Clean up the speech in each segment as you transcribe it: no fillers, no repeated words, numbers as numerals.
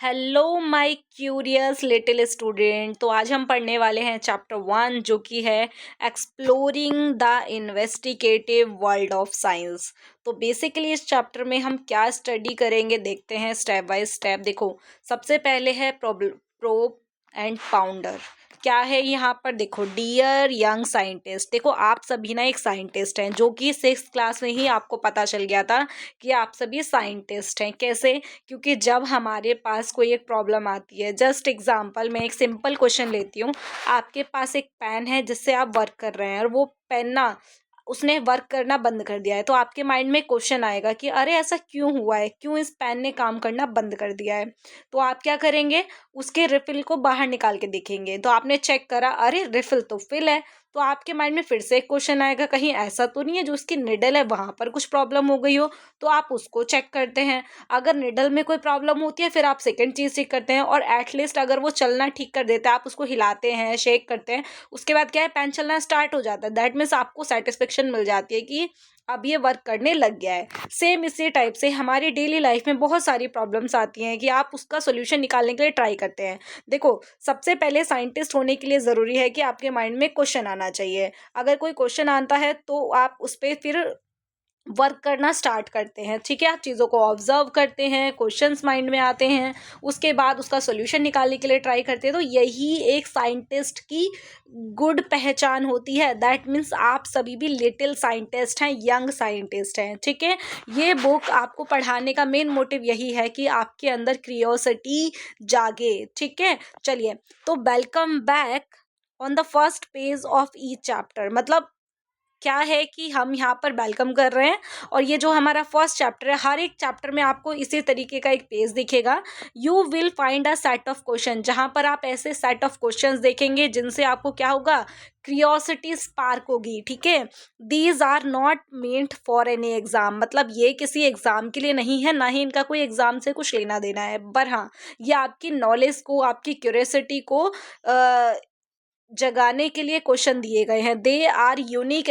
Hello my curious little student. तो आज हम पढ़ने वाले हैं चैप्टर 1 जो कि है exploring the investigative world of science. तो बेसिकली इस चैप्टर में हम क्या स्टडी करेंगे देखते हैं स्टेप बाय स्टेप। देखो, सबसे पहले है प्रोब एंड पाउंडर। क्या है यहाँ पर? देखो, डियर यंग साइंटिस्ट। देखो, आप सभी ना एक साइंटिस्ट हैं, जो कि 6th क्लास में ही आपको पता चल गया था कि आप सभी साइंटिस्ट हैं। कैसे? क्योंकि जब हमारे पास कोई एक प्रॉब्लम आती है, जस्ट एग्जांपल मैं एक सिंपल क्वेश्चन लेती हूँ। आपके पास एक पेन है जिससे आप वर्क कर रहे हैं और वो पेन ना उसने वर्क करना बंद कर दिया है, तो आपके माइंड में क्वेश्चन आएगा कि अरे ऐसा क्यों हुआ है, क्यों इस पेन ने काम करना बंद कर दिया है। तो आप क्या करेंगे? उसके रिफिल को बाहर निकाल के देखेंगे। तो आपने चेक करा, अरे रिफिल तो फिल है। तो आपके माइंड में फिर से एक क्वेश्चन आएगा, कहीं ऐसा तो नहीं है जो उसकी निडल है वहां पर कुछ प्रॉब्लम हो गई हो। तो आप उसको चेक करते हैं। अगर निडल में कोई प्रॉब्लम होती है फिर आप सेकंड चीज़ चेक करते हैं, और एटलीस्ट अगर वो चलना ठीक कर देता है, आप उसको हिलाते हैं, शेक करते हैं, उसके बाद क्या है, पेन चलना स्टार्ट हो जाता है। दैट मीन्स आपको सेटिस्फेक्शन मिल जाती है कि अब ये वर्क करने लग गया है। सेम इसी टाइप से हमारी डेली लाइफ में बहुत सारी प्रॉब्लम्स आती हैं कि आप उसका सोल्यूशन निकालने के लिए ट्राई करते हैं। देखो, सबसे पहले साइंटिस्ट होने के लिए ज़रूरी है कि आपके माइंड में क्वेश्चन आना चाहिए। अगर कोई क्वेश्चन आता है तो आप उस पर फिर वर्क करना स्टार्ट करते हैं। ठीक है, आप चीज़ों को ऑब्जर्व करते हैं, क्वेश्चंस माइंड में आते हैं, उसके बाद उसका सोल्यूशन निकालने के लिए ट्राई करते हैं। तो यही एक साइंटिस्ट की गुड पहचान होती है। दैट मीन्स आप सभी भी लिटिल साइंटिस्ट हैं, यंग साइंटिस्ट हैं। ठीक है, ये बुक आपको पढ़ाने का मेन मोटिव यही है कि आपके अंदर क्रियोसिटी जागे। ठीक है, चलिए, तो welcome back on the first page of each chapter. मतलब क्या है कि हम यहाँ पर वेलकम कर रहे हैं, और ये जो हमारा फर्स्ट चैप्टर है, हर एक चैप्टर में आपको इसी तरीके का एक पेज दिखेगा। You will find a set of question, जहाँ पर आप ऐसे सेट ऑफ क्वेश्चंस देखेंगे जिनसे आपको क्या होगा, क्रियोसिटी स्पार्क होगी। ठीक है, these are not meant for any exam. मतलब ये किसी एग्जाम के लिए नहीं है, ना ही इनका कोई एग्जाम से कुछ लेना देना है, पर हाँ, ये आपकी नॉलेज को, आपकी क्यूरियोसिटी को जगाने के लिए क्वेश्चन दिए गए हैं। They are unique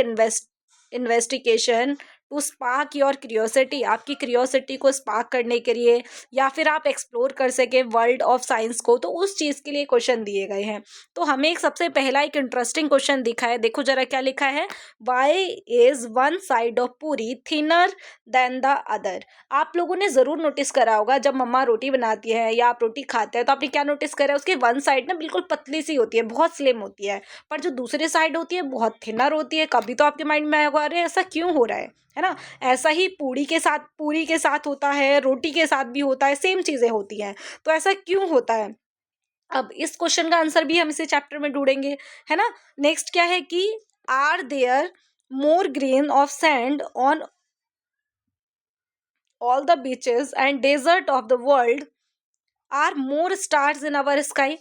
investigation to spark your curiosity. आपकी क्रियोसिटी को स्पार्क करने के लिए, या फिर आप एक्सप्लोर कर सके वर्ल्ड ऑफ साइंस को, तो उस चीज़ के लिए क्वेश्चन दिए गए हैं। तो हमें एक सबसे पहला एक इंटरेस्टिंग क्वेश्चन दिखा है। देखो जरा क्या लिखा है, why is one side of puri thinner than the other. आप लोगों ने ज़रूर नोटिस करा होगा, जब मम्मा रोटी बनाती है या आप रोटी खाते हैं तो आपने क्या नोटिस करा है, उसकी वन साइड ना बिल्कुल पतली सी होती है, बहुत स्लिम होती है, पर जो दूसरी साइड होती है बहुत थिनर होती है। कभी तो आपके माइंड में आएगा, अरे ऐसा क्यों हो रहा है ना? ऐसा ही पूरी के साथ होता है, रोटी के साथ भी होता है, सेम चीज़ें होती हैं। तो ऐसा क्यों होता है? अब इस क्वेश्चन का आंसर भी हम इसी चैप्टर में ढूंढेंगे, है ना। नेक्स्ट क्या है कि are there more grain of sand on all the beaches and desert of the world are more stars in our sky।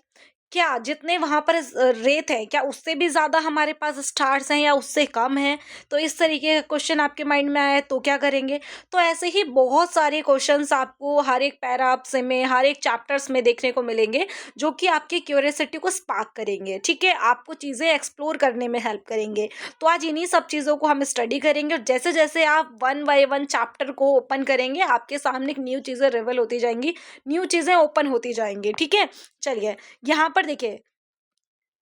क्या जितने वहां पर रेत है, क्या उससे भी ज्यादा हमारे पास स्टार्स हैं या उससे कम है? तो इस तरीके का क्वेश्चन आपके माइंड में आया तो क्या करेंगे? तो ऐसे ही बहुत सारे क्वेश्चंस आपको हर एक पैराग्राफ में, हर एक चैप्टर्स में देखने को मिलेंगे, जो कि आपकी क्यूरियोसिटी को स्पार्क करेंगे। ठीक है, आपको चीज़ें एक्सप्लोर करने में हेल्प करेंगे। तो आज इन्हीं सब चीज़ों को हम स्टडी करेंगे, और जैसे जैसे आप वन बाय वन चैप्टर को ओपन करेंगे, आपके सामने न्यू चीज़ें रिवील होती जाएंगी, न्यू चीज़ें ओपन होती जाएंगी। ठीक है, चलिए यहाँ पर देखिए,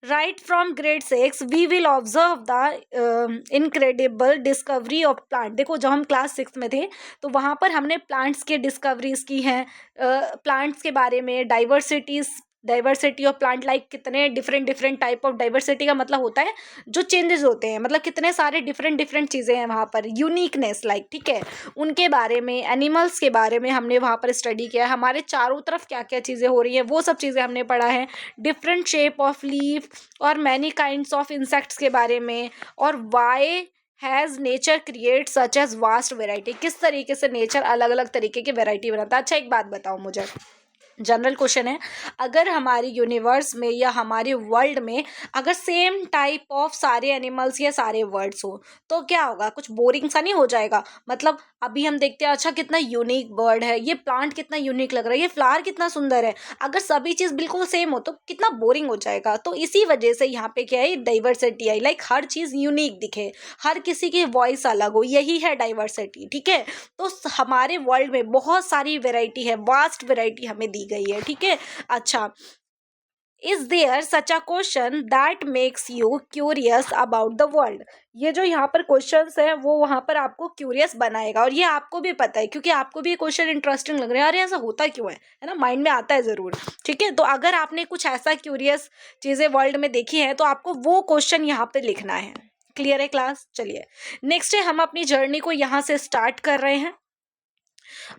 right from grade 6 we will observe the incredible discovery of plant. देखो, जब हम क्लास 6 में थे तो वहाँ पर हमने प्लांट्स के डिस्कवरीज की हैं, प्लांट्स के बारे में, डाइवर्सिटी ऑफ प्लांट, लाइक कितने different different type of diversity का मतलब होता है जो चेंजेस होते हैं, मतलब कितने सारे डिफरेंट डिफरेंट चीज़ें हैं वहाँ पर, यूनिकनेस लाइक। ठीक है, उनके बारे में, एनिमल्स के बारे में हमने वहाँ पर स्टडी किया है। हमारे चारों तरफ क्या क्या चीज़ें हो रही हैं वो सब चीज़ें हमने पढ़ा है। डिफरेंट शेप ऑफ लीफ और मैनी काइंड्स ऑफ इंसेक्ट्स के बारे में, और why has nature create such as vast variety. किस तरीके से नेचर अलग अलग तरीके की वेराइटी बनाता है। अच्छा, एक बात बताओ मुझे, जनरल क्वेश्चन है, अगर हमारी यूनिवर्स में या हमारे वर्ल्ड में अगर सेम टाइप ऑफ सारे एनिमल्स या सारे वर्ड्स हो तो क्या होगा? कुछ बोरिंग सा नहीं हो जाएगा? मतलब अभी हम देखते हैं, अच्छा कितना यूनिक बर्ड है, ये प्लांट कितना यूनिक लग रहा है, ये फ्लावर कितना सुंदर है। अगर सभी चीज़ बिल्कुल सेम हो तो कितना बोरिंग हो जाएगा। तो इसी वजह से यहाँ पे क्या है, डाइवर्सिटी आई, लाइक हर चीज़ यूनिक दिखे, हर किसी की वॉइस अलग हो, यही है डाइवर्सिटी। ठीक है, तो हमारे वर्ल्ड में बहुत सारी वेराइटी है, वास्ट वेराइटी हमें दी गई है, ठीक है। अच्छा, is there such a question that makes you curious about the world. ये जो यहाँ पर क्वेश्चंस हैं वो वहाँ पर आपको क्यूरियस बनाएगा, और ये आपको भी पता है क्योंकि आपको भी ये क्वेश्चन इंटरेस्टिंग लग रहा है, अरे ऐसा होता क्यों है ना, माइंड में आता है ज़रूर, ठीक है। तो अगर आपने कुछ ऐसा क्यूरियस चीज़ें वर्ल्ड में देखी है तो आपको वो क्वेश्चन यहाँ पे लिखना है। क्लियर है क्लास? चलिए नेक्स्ट है, हम अपनी जर्नी को यहाँ से स्टार्ट कर रहे हैं।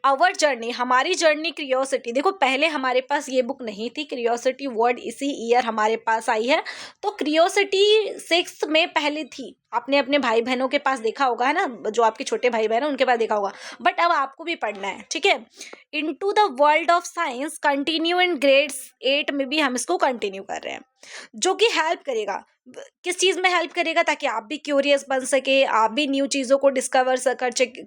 आवर जर्नी, हमारी जर्नी क्रियोसिटी। देखो पहले हमारे पास ये बुक नहीं थी, क्रियोसिटी वर्ड इसी ईयर हमारे पास आई है। तो क्रियोसिटी 6th में पहले थी, आपने अपने भाई बहनों के पास देखा होगा, है ना, जो आपके छोटे भाई बहन हैं उनके पास देखा होगा, बट अब आपको भी पढ़ना है, ठीक है। Into the world of science continue in grades 8 में भी हम इसको कंटिन्यू कर रहे हैं, जो कि हेल्प करेगा। किस चीज़ में हेल्प करेगा? ताकि आप भी क्यूरियस बन सके, आप भी न्यू चीज़ों को डिस्कवर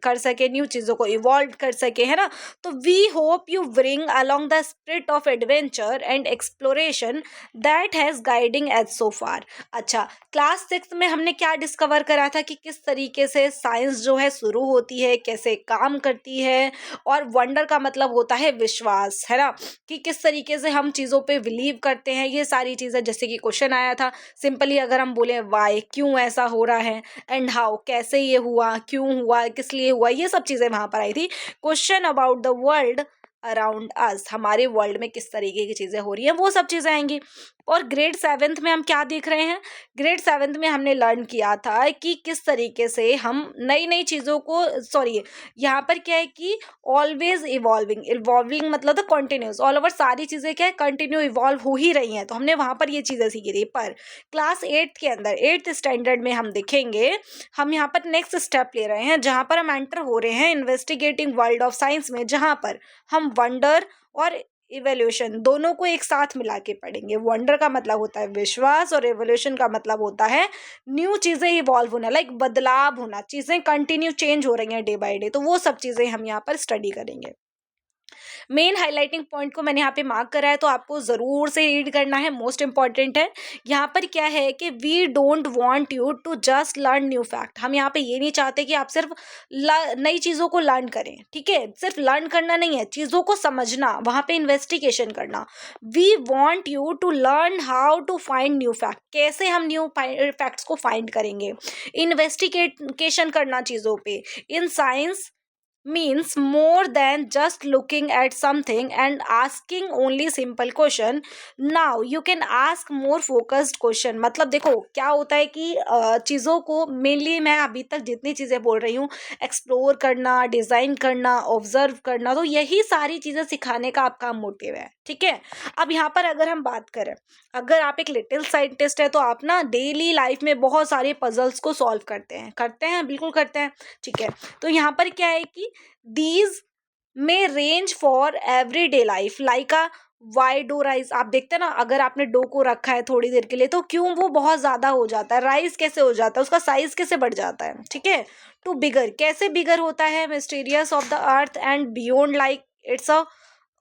कर सके, न्यू चीज़ों को इवॉल्व कर सके, है ना। तो we hope you bring along the spirit of adventure and exploration that has guiding age so far. अच्छा, क्लास 6 में हमने क्या डिस्कवर करा था कि किस तरीके से साइंस जो है शुरू होती है, कैसे काम करती है, और वंडर का मतलब होता है विश्वास, है ना, कि किस तरीके से हम चीज़ों पे बिलीव करते हैं। ये सारी चीज़ें, जैसे कि क्वेश्चन आया था सिंपली अगर हम बोले वाई, क्यों ऐसा हो रहा है, एंड हाउ, कैसे ये हुआ, क्यों हुआ, किस लिए हुआ, ये सब चीज़ें वहाँ पर आई थी। Question about the world around us, हमारे वर्ल्ड में किस तरीके की चीज़ें हो रही हैं, वो सब चीज़ें आएंगी। और ग्रेड 7th में हम क्या देख रहे हैं? ग्रेड 7th में हमने लर्न किया था कि किस तरीके से हम नई नई चीज़ों को, सॉरी यहाँ पर क्या है कि ऑलवेज इवॉल्विंग, इवॉल्विंग मतलब तो कंटिन्यूस, ऑल ओवर सारी चीज़ें क्या है, कंटिन्यू इवॉल्व हो ही रही हैं। तो हमने वहाँ पर ये चीज़ें सीखी थी। पर क्लास 8th के अंदर, 8th स्टैंडर्ड में हम देखेंगे, हम यहाँ पर नेक्स्ट स्टेप ले रहे हैं, जहाँ पर हम एंटर हो रहे हैं इन्वेस्टिगेटिंग वर्ल्ड ऑफ साइंस में, जहाँ पर हम वंडर और इवोल्यूशन दोनों को एक साथ मिला के पढ़ेंगे। वंडर का मतलब होता है विश्वास, और इवोल्यूशन का मतलब होता है न्यू चीज़ें इवॉल्व होना, लाइक बदलाव होना, चीज़ें कंटिन्यू चेंज हो रही हैं डे बाय डे। तो वो सब चीज़ें हम यहाँ पर स्टडी करेंगे। मेन हाईलाइटिंग पॉइंट को मैंने यहाँ पे मार्क करा है, तो आपको ज़रूर से रीड करना है, मोस्ट इंपॉर्टेंट है। यहाँ पर क्या है कि we don't want you to just learn new fact. हम यहाँ पे ये नहीं चाहते कि आप सिर्फ नई चीज़ों को लर्न करें, ठीक है। सिर्फ लर्न करना नहीं है, चीज़ों को समझना, वहाँ पे इन्वेस्टिगेशन करना। We want you to learn how to find new fact, कैसे हम न्यू फैक्ट्स को फाइंड करेंगे, इन्वेस्टिगेशन करना चीज़ों पे। In science means more than just looking at something and asking only simple question. Now you can ask more focused question. मतलब देखो क्या होता है कि चीज़ों को मेनली, मैं अभी तक जितनी चीज़ें बोल रही हूँ, एक्सप्लोर करना, डिज़ाइन करना, ऑब्जर्व करना, तो यही सारी चीज़ें सिखाने का आपका मोटिव है, ठीक है। अब यहाँ पर अगर हम बात करें, अगर आप एक लिटिल साइंटिस्ट है तो आप ना डेली लाइफ में बहुत सारे पजल्स को सॉल्व करते हैं, बिल्कुल करते हैं, ठीक है। तो यहाँ पर क्या है कि these may range for everyday life, like a why do rice. आप देखते हैं ना, अगर आपने डो को रखा है थोड़ी देर के लिए तो क्यों वो बहुत ज़्यादा हो जाता है, राइस कैसे हो जाता है, उसका साइज कैसे बढ़ जाता है, ठीक है। टू बिगर, कैसे बिगर होता है, mysterious of the earth and beyond, like it's a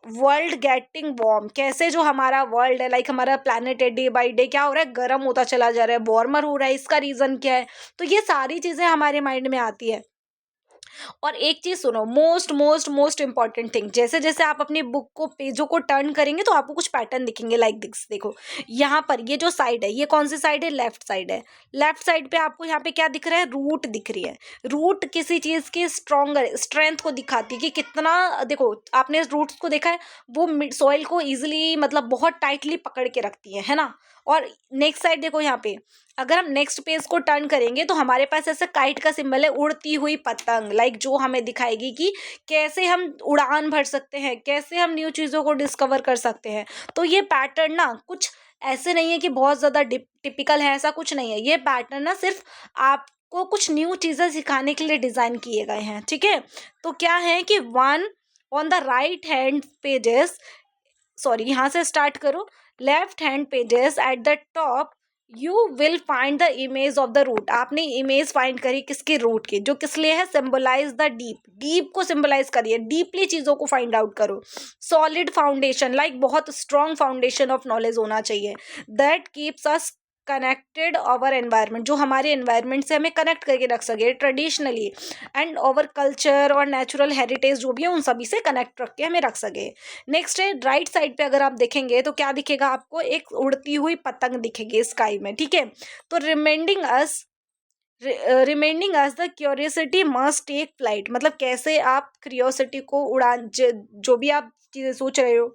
world getting warm, कैसे जो हमारा वर्ल्ड है, लाइक हमारा प्लानट है, डे बाय डे क्या हो रहा है, गर्म होता चला जा रहा है, वार्मर हो रहा है, इसका रीज़न क्या है। तो ये सारी चीज़ें हमारे माइंड में आती है। और एक चीज सुनो, most most most important thing, जैसे जैसे आप अपनी बुक को, पेजों को टर्न करेंगे तो आपको कुछ पैटर्न दिखेंगे, लाइक दिस। देखो यहाँ पर ये जो साइड है, ये कौन सी साइड है, लेफ्ट साइड है। लेफ्ट साइड पे आपको यहाँ पे क्या दिख रहा है, रूट दिख रही है। रूट किसी चीज की स्ट्रॉन्गर स्ट्रेंथ को दिखाती है कि कितना, देखो आपने रूट्स को देखा है, वो सॉइल को इजिली, मतलब बहुत टाइटली पकड़ के रखती है ना। और नेक्स्ट साइड देखो यहाँ पे, अगर हम नेक्स्ट पेज को टर्न करेंगे तो हमारे पास ऐसे काइट का सिंबल है, उड़ती हुई पतंग, लाइक जो हमें दिखाएगी कि कैसे हम उड़ान भर सकते हैं, कैसे हम न्यू चीज़ों को डिस्कवर कर सकते हैं। तो ये पैटर्न ना कुछ ऐसे नहीं है कि बहुत ज़्यादा टिपिकल है, ऐसा कुछ नहीं है। ये पैटर्न ना सिर्फ आपको कुछ न्यू चीज़ें सिखाने के लिए डिज़ाइन किए गए हैं, ठीक है। तो क्या है कि one on the right hand pages, sorry यहाँ से स्टार्ट करो, left hand pages at the top you will find the image of the root. आपने इमेज फाइंड करी किसकी, रूट की, जो किस लिए है, सिंबलाइज द डीप, डीप को सिंबलाइज करिए, डीपली चीज़ों को फाइंड आउट करो। सॉलिड फाउंडेशन, लाइक बहुत स्ट्रॉन्ग फाउंडेशन ऑफ नॉलेज होना चाहिए, that keeps us connected our environment, जो हमारे एनवायरनमेंट से हमें कनेक्ट करके रख सके ट्रेडिशनली, एंड आवर कल्चर और नेचुरल हेरिटेज जो भी है उन सभी से कनेक्ट रख के हमें रख सके। नेक्स्ट है राइट साइड पे अगर आप देखेंगे तो क्या दिखेगा आपको, एक उड़ती हुई पतंग दिखेगी स्काई में, ठीक है। तो reminding us the curiosity must take flight, मतलब कैसे आप क्यूरियोसिटी को उड़ान जो भी आप चीजें सोच रहे हो,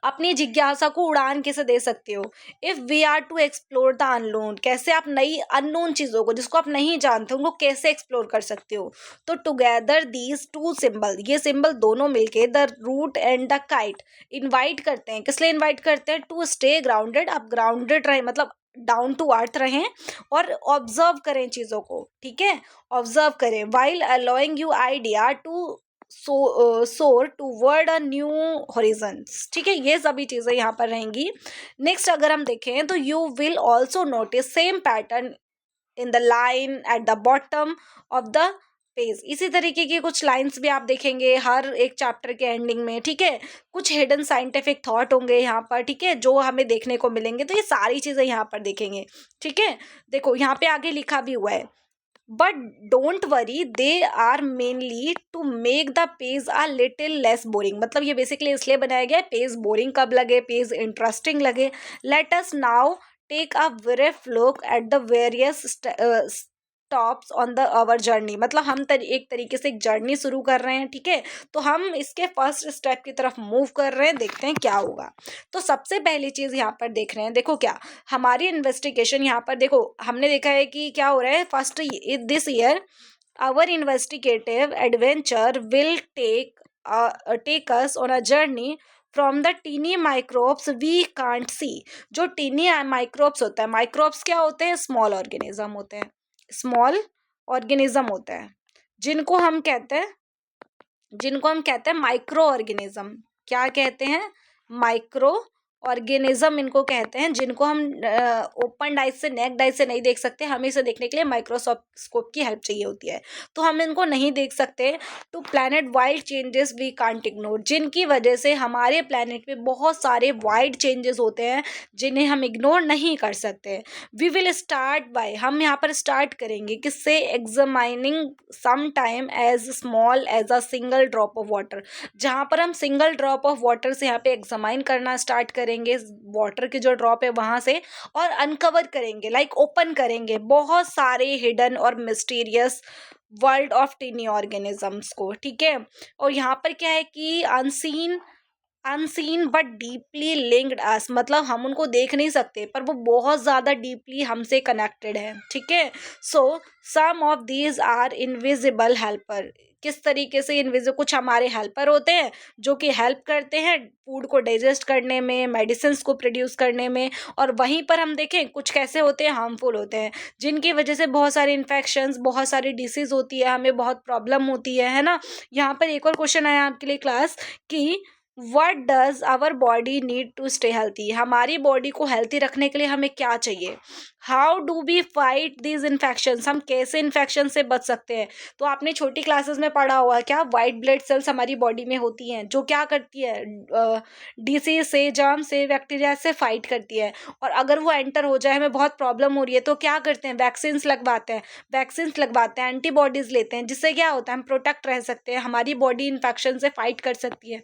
अपनी जिज्ञासा को उड़ान कैसे दे सकते हो। If we are to explore the unknown, कैसे आप नई अननोन चीजों को जिसको आप नहीं जानते उनको कैसे एक्सप्लोर कर सकते हो। तो टुगेदर दीज टू सिंबल, ये सिंबल दोनों मिलके the root and the kite invite करते हैं, किस लिए इनवाइट करते हैं, टू स्टे ग्राउंडेड, आप ग्राउंडेड रहे मतलब डाउन टू अर्थ रहें और ऑब्जर्व करें चीजों को, ठीक है, ऑब्जर्व करें, while allowing you idea to soar toward a new horizons, ठीक है, ये सभी चीजें यहाँ पर रहेंगी। नेक्स्ट अगर हम देखें तो you will also notice same pattern in the line at the bottom of the page, इसी तरीके की कुछ लाइंस भी आप देखेंगे हर एक चैप्टर के एंडिंग में, ठीक है। कुछ हिडन साइंटिफिक थॉट होंगे यहाँ पर, ठीक है, जो हमें देखने को मिलेंगे, तो ये सारी चीजें यहाँ पर देखेंगे, ठीक है। देखो यहाँ पे आगे लिखा भी हुआ है, but don't worry they are mainly to make the page a little less boring, मतलब ये बेसिकली इसलिए बनाया गया है पेज बोरिंग कब लगे, पेज इंटरेस्टिंग लगे। Let us now take a brief look at the various stops on the our journey, मतलब हम एक तरीके से एक जर्नी शुरू कर रहे हैं, ठीक है। तो हम इसके फर्स्ट स्टेप की तरफ मूव कर रहे हैं, देखते हैं क्या होगा। तो सबसे पहली चीज यहाँ पर देख रहे हैं, देखो क्या हमारी इन्वेस्टिगेशन यहाँ पर, देखो हमने देखा है कि क्या हो रहा है, first this year our investigative adventure will take us on a journey from the tiny microbes we can't see, जो टीनी माइक्रोब्स होता है, माइक्रोब्स क्या होते हैं, स्मॉल ऑर्गेनिज्म होते हैं, स्मॉल ऑर्गेनिज्म होता है, जिनको हम कहते हैं माइक्रो ऑर्गेनिज्म, क्या कहते हैं, माइक्रो ऑर्गेनिज्म इनको कहते हैं, जिनको हम ओपन डाइज से नेक डाइज से नहीं देख सकते, हमें इसे देखने के लिए माइक्रोस्कोप की हेल्प चाहिए होती है, तो हम इनको नहीं देख सकते। To planet wild changes we can't ignore, जिनकी वजह से हमारे प्लैनेट में बहुत सारे वाइड चेंजेस होते हैं जिन्हें हम इग्नोर नहीं कर सकते। वी विल स्टार्ट बाय, हम यहाँ पर स्टार्ट करेंगे किससे, examining some time as small as a single drop of water, जहाँ पर हम सिंगल ड्रॉप ऑफ वाटर से यहाँ पे एग्जामाइन करना स्टार्ट करेंगे वाटर की जो ड्रॉप है वहां से, और अनकवर करेंगे लाइक ओपन करेंगे बहुत सारे हिडन और mysterious world of tiny organisms को, ठीक है। और यहाँ पर क्या है कि unseen but deeply linked us, मतलब हम उनको देख नहीं सकते पर वो बहुत ज़्यादा डीपली हमसे कनेक्टेड है, ठीक है। So some of these are invisible helper, किस तरीके से इनविजिबल, कुछ हमारे हेल्पर होते हैं जो कि हेल्प करते हैं फूड को डाइजेस्ट करने में, मेडिसिन को प्रोड्यूस करने में, और वहीं पर हम देखें कुछ कैसे होते हैं, हार्मफुल होते हैं, जिनकी वजह से बहुत सारे इन्फेक्शंस, बहुत सारी डिसीज होती है, हमें बहुत प्रॉब्लम होती है ना। यहाँ पर एक और क्वेश्चन आया आपके लिए क्लास कि what does our body need to stay healthy, हमारी बॉडी को हेल्थी रखने के लिए हमें क्या चाहिए। How do we fight these infection, हम कैसे इन्फेक्शन से बच सकते हैं। तो आपने छोटी क्लासेस में पढ़ा हुआ क्या, वाइट ब्लड सेल्स हमारी बॉडी में होती हैं जो क्या करती है, डिसीज से, जर्म से, बैक्टीरिया से फाइट करती है, और अगर वो एंटर हो जाए, हमें बहुत प्रॉब्लम हो रही है, तो क्या करते हैं, वैक्सीन्स लगवाते हैं, एंटीबॉडीज लेते हैं, जिससे क्या होता है, हम प्रोटेक्ट रह सकते हैं, हमारी बॉडी इन्फेक्शन से फाइट कर सकती है।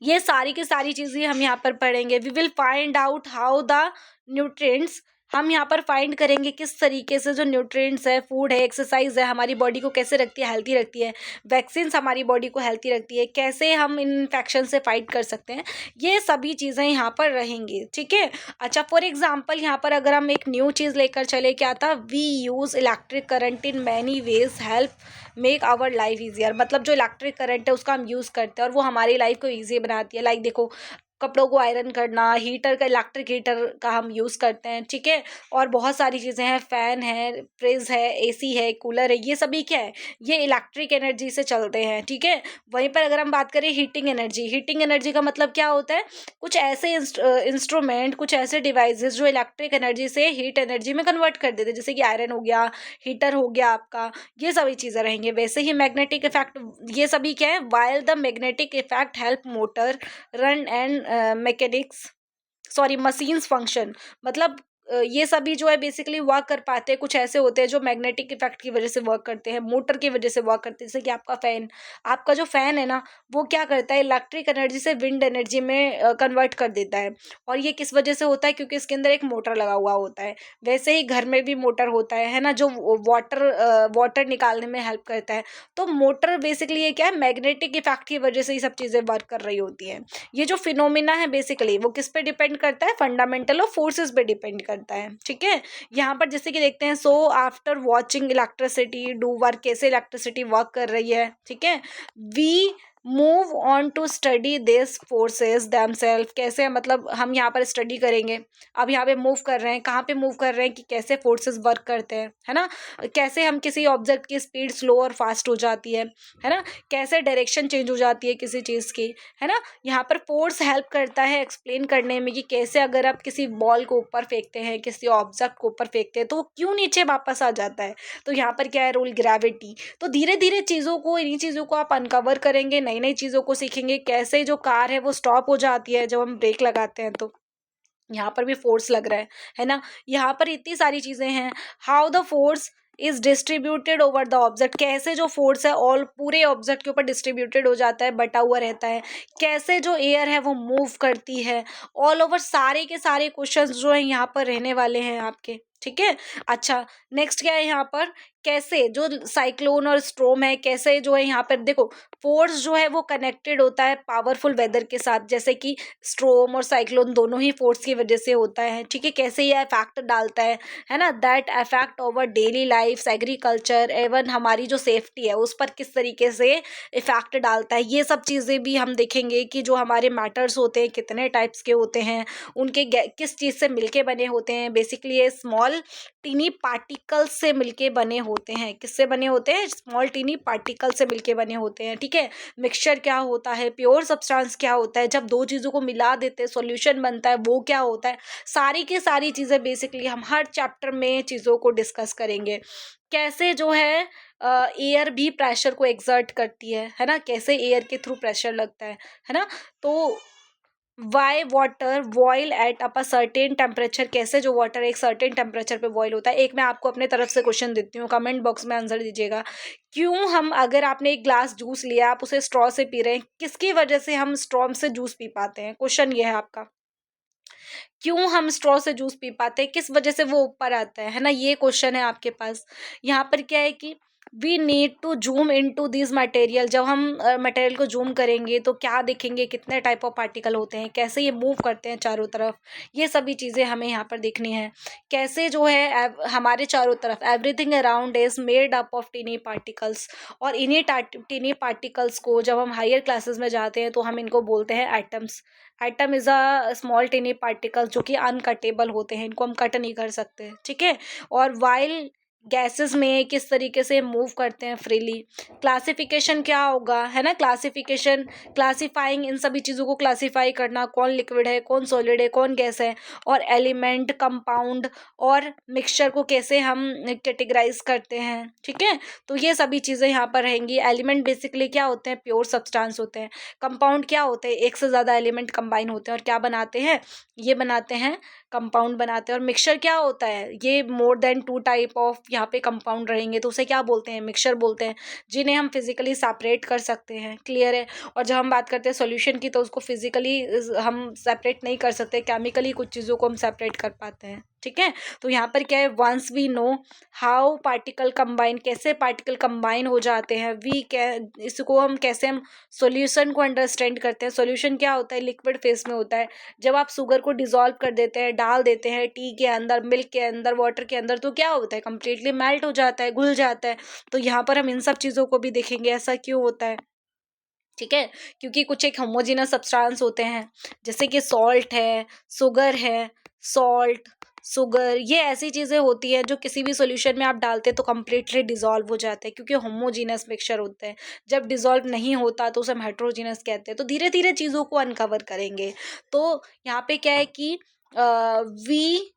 ये सारी की सारी चीज़ें हम यहाँ पर पढ़ेंगे। We will find out how the nutrients, हम यहाँ पर फाइंड करेंगे किस तरीके से जो न्यूट्रिएंट्स है, फूड है, एक्सरसाइज है, हमारी बॉडी को कैसे रखती है, हेल्थी रखती है, वैक्सीन्स हमारी बॉडी को हेल्थी रखती है, कैसे हम इन इन्फेक्शन से फाइट कर सकते हैं, ये सभी चीज़ें यहाँ पर रहेंगी, ठीक है। अच्छा, फॉर एग्जाम्पल यहाँ पर अगर हम एक न्यू चीज़ लेकर चले, क्या था, we use electric current in many ways help make our life easier, मतलब जो इलेक्ट्रिक करंट है उसका हम यूज़ करते हैं और वो हमारी लाइफ को ईजी बनाती है। लाइक देखो, कपड़ों को आयरन करना, हीटर का, इलेक्ट्रिक हीटर का हम यूज़ करते हैं, ठीक है। और बहुत सारी चीज़ें हैं, फ़ैन है, फ्रिज है, एसी है, कूलर है, ये सभी क्या है, ये इलेक्ट्रिक एनर्जी से चलते हैं, ठीक है। वहीं पर अगर हम बात करें हीटिंग एनर्जी का मतलब क्या होता है, कुछ ऐसे इंस्ट्रूमेंट, कुछ ऐसे डिवाइसेस जो इलेक्ट्रिक एनर्जी से हीट एनर्जी में कन्वर्ट कर देते हैं, जैसे कि आयरन हो गया, हीटर हो गया आपका, ये सभी चीज़ें रहेंगे। वैसे ही मैग्नेटिक इफेक्ट, ये सभी क्या है, while the magnetic effect help motor run and mechanics, sorry, machines function, मतलब ये सभी जो है बेसिकली वर्क कर पाते हैं। कुछ ऐसे होते हैं जो मैग्नेटिक इफेक्ट की वजह से वर्क करते हैं, मोटर की वजह से वर्क करते हैं। जैसे कि आपका जो फैन है ना, वो क्या करता है, इलेक्ट्रिक एनर्जी से विंड एनर्जी में कन्वर्ट कर देता है। और ये किस वजह से होता है, क्योंकि इसके अंदर एक मोटर लगा हुआ होता है। वैसे ही घर में भी मोटर होता है ना, जो वाटर निकालने में हेल्प करता है। तो मोटर बेसिकली ये क्या है, मैग्नेटिक इफेक्ट की वजह से ये सब चीज़ें वर्क कर रही होती हैं। ये जो फिनोमिना है बेसिकली वो किस पे डिपेंड करता है, फंडामेंटल ऑफ फोर्सेस पे डिपेंड करता है। ठीक है, यहाँ पर जैसे कि देखते हैं, so after watching electricity do work, कैसे इलेक्ट्रिसिटी वर्क कर रही है। ठीक है, we move on to study this forces themself, कैसे मतलब हम यहाँ पर स्टडी करेंगे। अब यहाँ पे मूव कर रहे हैं, कहाँ पे मूव कर रहे हैं कि कैसे फोर्सेस वर्क करते हैं, है ना। कैसे हम किसी ऑब्जेक्ट की स्पीड स्लो और फास्ट हो जाती है ना। कैसे डायरेक्शन चेंज हो जाती है किसी चीज़ की, है ना। यहाँ पर फोर्स हेल्प करता है एक्सप्लेन करने में कि कैसे अगर आप किसी बॉल को ऊपर फेंकते हैं, किसी ऑब्जेक्ट को ऊपर फेंकते हैं, तो वो क्यों नीचे वापस आ जाता है। तो यहाँ पर क्या है, रूल ग्रेविटी। तो धीरे धीरे चीज़ों को, इन्हीं चीज़ों को आप अनकवर करेंगे, नई नई चीज़ों को सीखेंगे। कैसे जो कार है वो स्टॉप हो जाती है जब हम ब्रेक लगाते हैं, तो यहाँ पर भी फोर्स लग रहा है ना। यहाँ पर इतनी सारी चीजें हैं। How the force is distributed over the object, कैसे जो फोर्स है ऑल पूरे ऑब्जेक्ट के ऊपर डिस्ट्रीब्यूटेड हो जाता है, बटा हुआ रहता है। कैसे जो एयर है वो मूव करती है ऑल ओवर। सारे के सारे क्वेश्चंस जो है यहाँ पर रहने वाले हैं आपके। ठीक है, अच्छा नेक्स्ट क्या है यहाँ पर, कैसे जो साइक्लोन और स्ट्रोम है, कैसे जो है यहाँ पर देखो, फोर्स जो है वो कनेक्टेड होता है पावरफुल वेदर के साथ। जैसे कि स्ट्रोम और साइक्लोन दोनों ही फोर्स की वजह से होता है। ठीक है, कैसे ये इफेक्ट डालता है ना, that affect over daily life, agriculture, even हमारी जो सेफ्टी है उस पर किस तरीके से इफेक्ट डालता है। ये सब चीज़ें भी हम देखेंगे कि जो हमारे मैटर्स होते हैं कितने टाइप्स के होते हैं, उनके किस चीज़ से मिलके बने होते हैं। बेसिकली ये स्मॉल टीनी पार्टिकल्स से मिलके बने होते हैं। किससे बने होते हैं, स्मॉल टीनी पार्टिकल से मिलके बने होते हैं। ठीक है, मिक्सचर क्या होता है, प्योर सब्सटेंस क्या होता है, जब दो चीज़ों को मिला देते हैं सॉल्यूशन बनता है, वो क्या होता है। सारी की सारी चीज़ें बेसिकली हम हर चैप्टर में चीज़ों को डिस्कस करेंगे। कैसे जो है एयर भी प्रेशर को एक्सर्ट करती है ना, कैसे एयर के थ्रू प्रेशर लगता है ना। तो why water boil at a certain temperature, कैसे जो वाटर एक सर्टेन टेम्परेचर पे बॉयल होता है। एक मैं आपको अपने तरफ से क्वेश्चन देती हूँ, कमेंट बॉक्स में आंसर दीजिएगा। क्यों हम, अगर आपने एक ग्लास जूस लिया, आप उसे स्ट्रॉ से पी रहे हैं, किसकी वजह से हम स्ट्रॉ से जूस पी पाते हैं, क्वेश्चन ये है आपका। क्यों हम स्ट्रॉ से जूस पी पाते हैं, किस वजह से वो ऊपर आता है ना, ये क्वेश्चन है आपके पास। यहाँ पर क्या है कि we need to zoom in to this material, जब हम मटेरियल को जूम करेंगे तो क्या देखेंगे, कितने टाइप ऑफ पार्टिकल होते हैं, कैसे ये मूव करते हैं चारों तरफ, ये सभी चीज़ें हमें यहाँ पर देखनी है। कैसे जो है हमारे चारों तरफ everything around is made up of tiny particles, और इन्हीं टीनी पार्टिकल्स को जब हम हायर क्लासेस में जाते हैं तो हम इनको बोलते हैं atoms. Atom is a small टिनी particle जो कि अनकटेबल होते हैं, इनको हम कट नहीं कर सकते। ठीक है, और वाइल गैसेस में किस तरीके से मूव करते हैं फ्रीली। क्लासिफिकेशन क्या होगा, है ना, क्लासिफिकेशन, क्लासिफाइंग, इन सभी चीज़ों को क्लासिफाई करना, कौन लिक्विड है, कौन सॉलिड है, कौन गैस है। और एलिमेंट, कंपाउंड और मिक्सचर को कैसे हम कैटेगराइज करते हैं। ठीक है, तो ये सभी चीज़ें यहाँ पर रहेंगी। एलिमेंट बेसिकली क्या होते हैं, प्योर सब्सटेंस होते हैं। कंपाउंड क्या होते हैं, एक से ज़्यादा एलिमेंट कंबाइन होते हैं और क्या बनाते हैं, ये बनाते हैं कंपाउंड बनाते हैं। और मिक्सचर क्या होता है, ये मोर देन 2 टाइप ऑफ यहाँ पे कंपाउंड रहेंगे तो उसे क्या बोलते हैं, मिक्सचर बोलते हैं, जिन्हें हम फिजिकली सेपरेट कर सकते हैं। क्लियर है। और जब हम बात करते हैं सॉल्यूशन की, तो उसको फिजिकली हम सेपरेट नहीं कर सकते, केमिकली कुछ चीज़ों को हम सेपरेट कर पाते हैं। ठीक है, तो यहाँ पर क्या है, once we know how particle combine, कैसे पार्टिकल कंबाइन हो जाते हैं, वी इसको हम कैसे हम सॉल्यूशन को अंडरस्टैंड करते हैं। सॉल्यूशन क्या होता है, लिक्विड फेस में होता है। जब आप शुगर को डिसॉल्व कर देते हैं, डाल देते हैं टी के अंदर, मिल्क के अंदर, वाटर के अंदर, तो क्या होता है, कंप्लीटली मेल्ट हो जाता है, घुल जाता है। तो यहाँ पर हम इन सब चीज़ों को भी देखेंगे, ऐसा क्यों होता है। ठीक है, क्योंकि कुछ एक होमोजेनस सब्सटेंस होते हैं, जैसे कि सॉल्ट है, शुगर है, सॉल्ट, शुगर, ये ऐसी चीज़ें होती हैं जो किसी भी सॉल्यूशन में आप डालते हैं तो कम्प्लीटली डिसॉल्व हो जाते हैं, क्योंकि होमोजेनस मिक्सचर होते हैं। जब डिसॉल्व नहीं होता तो उसे हम हेट्रोजेनस कहते हैं। तो धीरे धीरे चीज़ों को अनकवर करेंगे। तो यहाँ पे क्या है कि we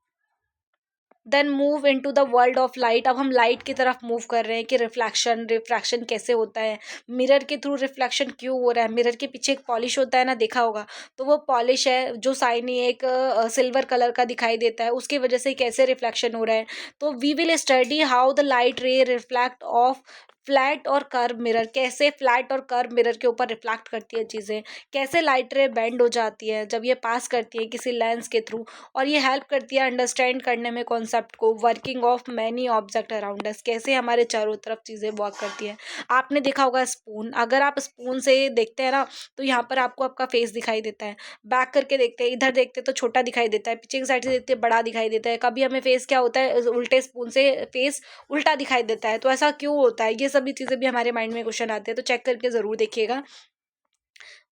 then move into the world of light. अब हम लाइट की तरफ मूव कर रहे हैं कि रिफ्लेक्शन रिफ्रैक्शन कैसे होता है, मिरर के थ्रू रिफ्लेक्शन क्यों हो रहा है। मिरर के पीछे एक पॉलिश होता है ना, देखा होगा, तो वो पॉलिश है जो शाइनी एक सिल्वर कलर का दिखाई देता है, उसकी वजह से कैसे रिफ्लेक्शन हो रहा है। तो we will study how the light ray reflect off flat और कर्व मिरर, कैसे फ्लैट और कर्व मिरर के ऊपर रिफ्लेक्ट करती है चीज़ें, कैसे लाइट रे बेंड हो जाती है जब ये पास करती है किसी लेंस के थ्रू, और ये हेल्प करती है अंडरस्टैंड करने में कॉन्सेप्ट को, working of many object around us, कैसे हमारे चारों तरफ चीज़ें वर्क करती है। आपने देखा होगा स्पून, अगर आप स्पून से देखते हैं ना, तो यहाँ पर आपको आपका फेस दिखाई देता है, बैक करके देखते हैं, इधर देखते हैं तो छोटा दिखाई देता है, पीछे की साइड से देखते हैं बड़ा दिखाई देता है, कभी हमें फेस क्या होता है उल्टे स्पून से फेस उल्टा दिखाई देता है। तो ऐसा क्यों होता है, ये सभी चीज़ें भी हमारे माइंड में क्वेश्चन आते हैं, तो चेक करके ज़रूर देखिएगा।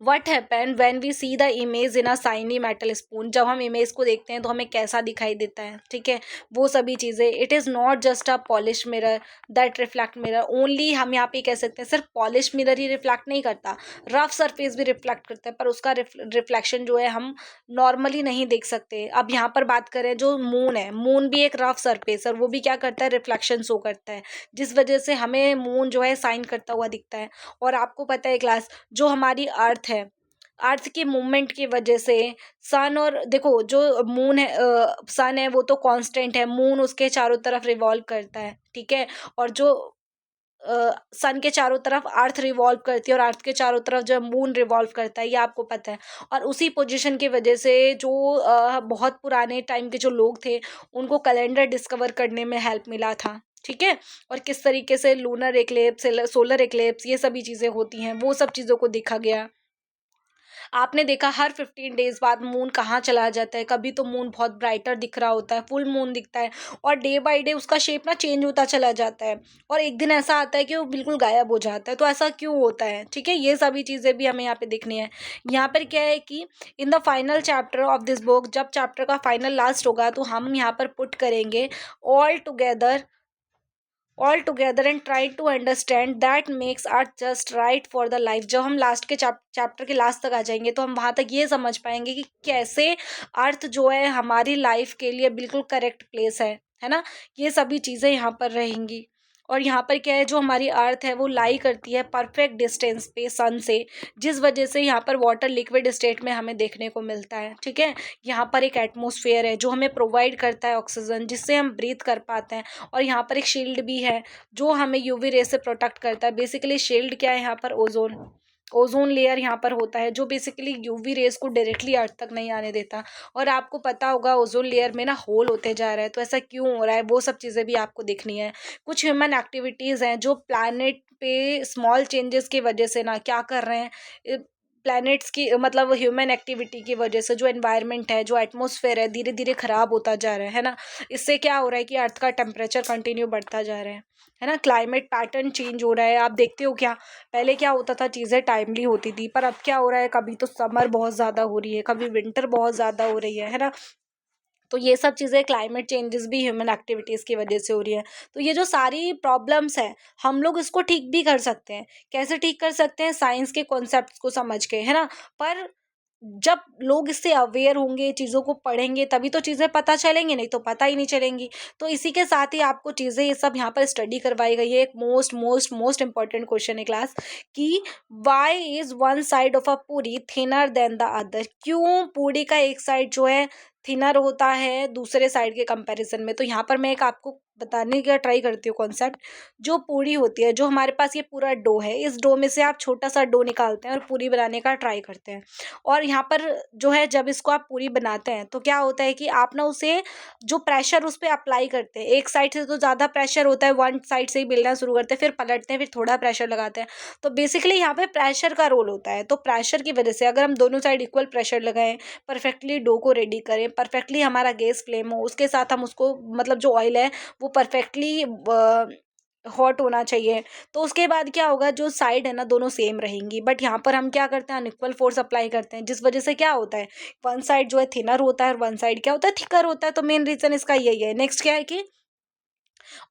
What happen when we see the image in a shiny metal spoon, जब हम इमेज को देखते हैं तो हमें कैसा दिखाई देता है, ठीक है, वो सभी चीज़ें। It is not just a polish mirror that reflect mirror only, हम यहाँ पे कह सकते हैं सिर्फ पॉलिश मिरर ही रिफ्लेक्ट नहीं करता, रफ सरफेस भी रिफ्लेक्ट करता है, पर उसका रिफ्लेक्शन जो है हम नॉर्मली नहीं देख सकते। अब यहाँ पर बात करें जो मून है, मून भी एक रफ सरफेस है, वो भी क्या करता है, रिफ्लेक्शन शो करता है, जिस वजह से हमें मून जो है साइन करता हुआ दिखता है। और आपको पता है क्लास, जो हमारी अर्थ है, अर्थ की मूवमेंट की वजह से सन, और देखो जो मून है सन है वो तो कांस्टेंट है, मून उसके चारों तरफ रिवॉल्व करता है, ठीक है, और जो सन के चारों तरफ अर्थ रिवॉल्व करती है, और अर्थ के चारों तरफ जो मून रिवॉल्व करता है, ये आपको पता है। और उसी पोजीशन की वजह से जो बहुत पुराने टाइम के जो लोग थे, उनको कैलेंडर डिस्कवर करने में हेल्प मिला था, ठीक है, और किस तरीके से लूनर एक्लिप्स, सोलर एक्लिप्स, ये सभी चीज़ें होती हैं, वो सब चीज़ों को देखा गया। आपने देखा हर 15 डेज बाद मून कहाँ चला जाता है, कभी तो मून बहुत ब्राइटर दिख रहा होता है, फुल मून दिखता है, और डे बाय डे उसका शेप ना चेंज होता चला जाता है, और एक दिन ऐसा आता है कि वो बिल्कुल गायब हो जाता है। तो ऐसा क्यों होता है, ठीक है, ये सभी चीज़ें भी हमें यहाँ पे देखनी है। यहाँ पर क्या है कि in the final chapter of this book, जब चैप्टर का फाइनल लास्ट होगा, तो हम यहाँ पर पुट करेंगे all together and try to understand that makes earth just right for the life. जब हम लास्ट के चैप्टर के लास्ट तक आ जाएंगे, तो हम वहाँ तक ये समझ पाएंगे कि कैसे अर्थ जो है हमारी लाइफ के लिए बिल्कुल करेक्ट प्लेस है ना। ये सभी चीज़ें यहाँ पर रहेंगी। और यहाँ पर क्या है, जो हमारी अर्थ है वो लाई करती है परफेक्ट डिस्टेंस पे सन से, जिस वजह से यहाँ पर वाटर लिक्विड स्टेट में हमें देखने को मिलता है, ठीक है। यहाँ पर एक एटमॉस्फेयर है जो हमें प्रोवाइड करता है ऑक्सीजन, जिससे हम ब्रीथ कर पाते हैं। और यहाँ पर एक शील्ड भी है जो हमें यूवी रे से प्रोटेक्ट करता है। बेसिकली शील्ड क्या है, यहाँ पर ओजोन लेयर यहाँ पर होता है, जो बेसिकली यूवी रेस को डायरेक्टली अर्थ तक नहीं आने देता। और आपको पता होगा ओजोन लेयर में ना होल होते जा रहा है, तो ऐसा क्यों हो रहा है, वो सब चीज़ें भी आपको देखनी है। कुछ ह्यूमन एक्टिविटीज़ हैं जो प्लैनेट पे स्मॉल चेंजेस की वजह से ना क्या कर रहे हैं, प्लैनेट्स की मतलब ह्यूमन एक्टिविटी की वजह से जो एनवायरनमेंट है, जो एटमॉस्फेयर है, धीरे धीरे ख़राब होता जा रहा है ना। इससे क्या हो रहा है कि अर्थ का टेम्परेचर कंटिन्यू बढ़ता जा रहा है ना। क्लाइमेट पैटर्न चेंज हो रहा है। आप देखते हो क्या, पहले क्या होता था, चीज़ें टाइमली होती थी, पर अब क्या हो रहा है, कभी तो समर बहुत ज़्यादा हो रही है, कभी विंटर बहुत ज़्यादा हो रही है ना। तो ये सब चीज़ें क्लाइमेट चेंजेस भी ह्यूमन एक्टिविटीज़ की वजह से हो रही है। तो ये जो सारी प्रॉब्लम्स हैं, हम लोग इसको ठीक भी कर सकते हैं। कैसे ठीक कर सकते हैं, साइंस के कॉन्सेप्ट्स को समझ के, है ना। पर जब लोग इससे अवेयर होंगे, चीज़ों को पढ़ेंगे, तभी तो चीज़ें पता चलेंगी, नहीं तो पता ही नहीं चलेंगी। तो इसी के साथ ही आपको चीज़ें ये सब यहाँ पर स्टडी करवाई गई है। एक most most most important question है क्लास, कि why is one side of a puri thinner than the other, क्यों पूरी का एक साइड जो है थिनर होता है दूसरे साइड के कंपैरिजन में। तो यहाँ पर मैं एक आपको बताने का ट्राई करती हूँ कॉन्सेप्ट। जो पूरी होती है, जो हमारे पास ये पूरा डो है, इस डो में से आप छोटा सा डो निकालते हैं और पूरी बनाने का ट्राई करते हैं। और यहाँ पर जो है, जब इसको आप पूरी बनाते हैं तो क्या होता है कि आप ना उसे जो प्रेशर उस पर अप्लाई करते हैं, एक साइड से तो ज़्यादा प्रेशर होता है, वन साइड से ही बेलना शुरू करते हैं, फिर पलटते हैं, फिर थोड़ा प्रेशर लगाते हैं। तो बेसिकली यहाँ पे प्रेशर का रोल होता है। तो प्रेशर की वजह से अगर हम दोनों साइड इक्वल प्रेशर लगाएं, परफेक्टली डो को रेडी करें, परफेक्टली हमारा गैस फ्लेम हो, उसके साथ हम उसको मतलब जो ऑयल है वो परफेक्टली हॉट होना चाहिए। तो उसके बाद क्या होगा, जो साइड है ना दोनों सेम रहेंगी। बट यहाँ पर हम क्या करते हैं, अनइक्वल फोर्स अप्लाई करते हैं, जिस वजह से क्या होता है, वन साइड जो है थिनर होता है और वन साइड क्या होता है, थिकर होता है। तो मेन रीज़न इसका यही है। नेक्स्ट क्या है कि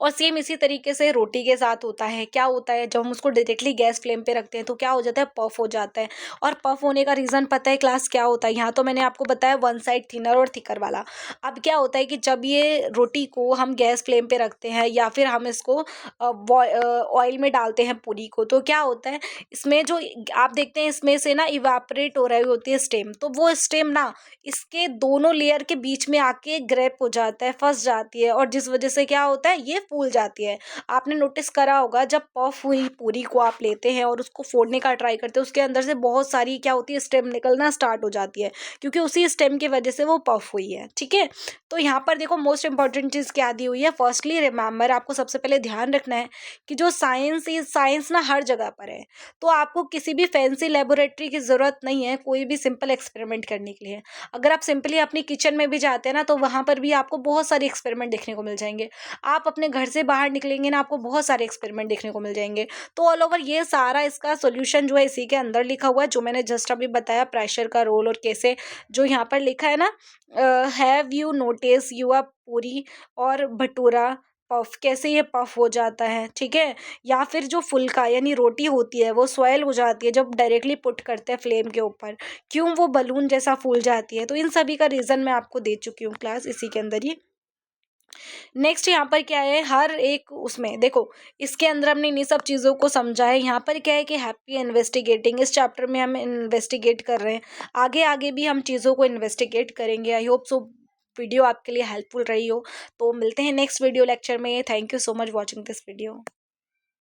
और सेम इसी तरीके से रोटी के साथ होता है। क्या होता है, जब हम उसको डायरेक्टली गैस फ्लेम पे रखते हैं तो क्या हो जाता है, पफ हो जाता है। और पफ होने का रीज़न पता है क्लास क्या होता है? यहाँ तो मैंने आपको बताया वन साइड थिनर और थिकर वाला। अब क्या होता है कि जब ये रोटी को हम गैस फ्लेम पे रखते हैं या फिर हम इसको ऑयल में डालते हैं पूरी को, तो क्या होता है, इसमें जो आप देखते हैं इसमें से ना इवापोरेट हो रही होती है स्टेम, तो वो स्टेम ना इसके दोनों लेयर के बीच में आके ग्रैप हो जाता है, फंस जाती है, और जिस वजह से क्या होता है, ये फूल जाती है। आपने नोटिस करा होगा, जब पफ हुई पूरी को आप लेते हैं और उसको फोड़ने का ट्राई करते हैं, उसके अंदर से बहुत सारी क्या होती है, स्टेम निकलना स्टार्ट हो जाती है, क्योंकि उसी स्टेम की वजह से वो पफ हुई है। ठीक है, तो यहाँ पर देखो मोस्ट इंपॉर्टेंट चीज़ क्या दी हुई है। फर्स्टली रिमेंबर, आपको सबसे पहले ध्यान रखना है कि जो साइंस ना हर जगह पर है, तो आपको किसी भी फैंसी लेबोरेटरी की ज़रूरत नहीं है कोई भी सिंपल एक्सपेरिमेंट करने के लिए। अगर आप सिंपली अपनी किचन में भी जाते हैं ना, तो वहाँ पर भी आपको बहुत सारे एक्सपेरिमेंट देखने को मिल जाएंगे। आप अपने घर से बाहर निकलेंगे ना, आपको बहुत सारे एक्सपेरिमेंट देखने को मिल जाएंगे। तो ऑल ओवर ये सारा इसका सोल्यूशन जो है इसी के अंदर लिखा हुआ है, जो मैंने जस्ट अभी बताया, प्रेशर का रोल और कैसे, जो यहाँ पर लिखा है ना, हैव यू नोटिस युवा पूरी और भटूरा पफ, कैसे ये पफ हो जाता है। ठीक है, या फिर जो फुल्का यानी रोटी होती है वो स्वेल हो जाती है जब डायरेक्टली पुट करते हैं फ्लेम के ऊपर, क्यों वो बलून जैसा फूल जाती है। तो इन सभी का रीज़न मैं आपको दे चुकी हूँ क्लास, इसी के अंदर ही। नेक्स्ट यहाँ पर क्या है, हर एक उसमें देखो, इसके अंदर हमने इन्हीं सब चीज़ों को समझा है। यहाँ पर क्या है कि हैप्पी इन्वेस्टिगेटिंग, इस चैप्टर में हम इन्वेस्टिगेट कर रहे हैं, आगे आगे भी हम चीज़ों को इन्वेस्टिगेट करेंगे। आई होप सो वीडियो आपके लिए हेल्पफुल रही हो। तो मिलते हैं नेक्स्ट वीडियो लेक्चर में। Thank you so much watching this video.